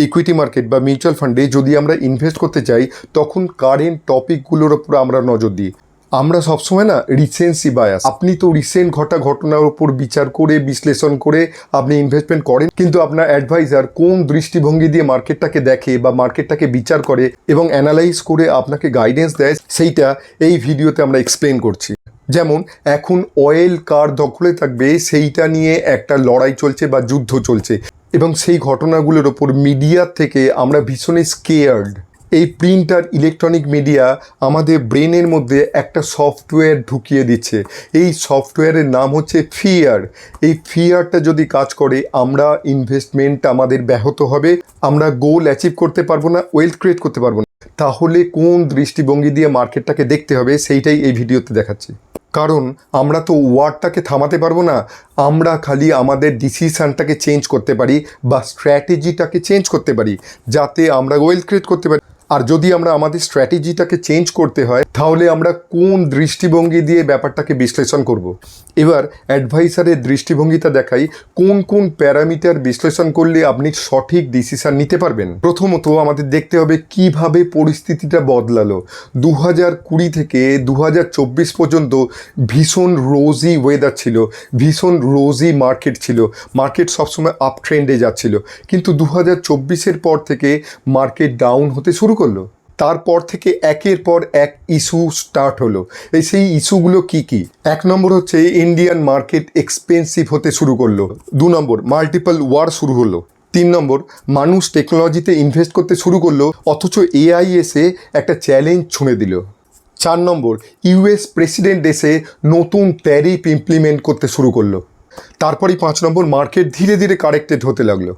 Equity market বা mutual ফান্ডে যদি আমরা ইনভেস্ট করতে চাই তখন কারেন্ট টপিকগুলোর ওপর আমরা নজর দিই। আমরা সবসময় না রিসেন্সি বায়াস, আপনি তো রিসেন্ট ঘটনার উপর বিচার করে বিশ্লেষণ করে আপনি ইনভেস্টমেন্ট করেন, কিন্তু আপনার অ্যাডভাইজার কোন দৃষ্টিভঙ্গি দিয়ে মার্কেটটাকে দেখে বা মার্কেটটাকে বিচার করে এবং অ্যানালাইজ করে আপনাকে গাইডেন্স দেয়, সেইটা এই ভিডিওতে আমরা এক্সপ্লেন করছি। যেমন এখন অয়েল কার দখলে থাকবে সেইটা নিয়ে একটা লড়াই চলছে বা যুদ্ধ চলছে, এবং সেই ঘটনাগুলোর ওপর মিডিয়া থেকে আমরা ভীষণই স্কেয়ার্ড। এই প্রিন্ট আর ইলেকট্রনিক মিডিয়া আমাদের ব্রেনের মধ্যে একটা সফটওয়্যার ঢুকিয়ে দিচ্ছে। এই সফটওয়্যারের নাম হচ্ছে ফিয়ার। এই ফিয়ারটা যদি কাজ করে আমরা ইনভেস্টমেন্ট আমাদের ব্যাহত হবে, আমরা গোল অ্যাচিভ করতে পারবো না, ওয়েলথ ক্রিয়েট করতে পারবো না। তাহলে কোন দৃষ্টিভঙ্গি দিয়ে মার্কেটটাকে দেখতে হবে সেইটাই এই ভিডিওতে দেখাচ্ছি। কারণ আমরা তো ওয়ার্ডটাকে থামাতে পারবো না, আমরা খালি আমাদের ডিসিশানটাকে চেঞ্জ করতে পারি বা স্ট্র্যাটেজিটাকে চেঞ্জ করতে পারি যাতে আমরা ওয়েলথ ক্রিয়েট করতে পারি। আর যদি আমরা আমাদের স্ট্র্যাটেজিটাকে চেঞ্জ করতে হয় তাহলে আমরা কোন দৃষ্টিভঙ্গি দিয়ে ব্যাপারটাকে বিশ্লেষণ করব। এবার অ্যাডভাইসারের দৃষ্টিভঙ্গিটা দেখাই কোন কোন প্যারামিটার বিশ্লেষণ করলে আপনি সঠিক ডিসিশান নিতে পারবেন। প্রথমত আমাদের দেখতে হবে কিভাবে পরিস্থিতিটা বদলালো। 2020 থেকে 2024 পর্যন্ত ভীষণ রোজি ওয়েদার ছিল, ভীষণ রোজি মার্কেট ছিল, মার্কেট সবসময় আপ ট্রেন্ডে যাচ্ছিল। কিন্তু 2024-এর পর থেকে মার্কেট ডাউন হতে শুরু করলো। তারপর থেকে একের পর এক ইস্যু স্টার্ট হলো। সেই ইস্যুগুলো কি কি? 1 নম্বর হচ্ছে ইন্ডিয়ান মার্কেট এক্সপেন্সিভ হতে শুরু করলো। 2 নম্বর মাল্টিপল ওয়ার শুরু হলো। 3 নম্বর মানুষ টেকনোলজিতে ইনভেস্ট করতে শুরু করলো, অথচ এআই এসে একটা চ্যালেঞ্জ ছুঁড়ে দিল। 4 নম্বর ইউএস প্রেসিডেন্ট এসে নতুন ট্যারিফ ইমপ্লিমেন্ট করতে শুরু করলো। তারপরই 5 নম্বর মার্কেট ধীরে ধীরে কারেক্টেড হতে লাগলো।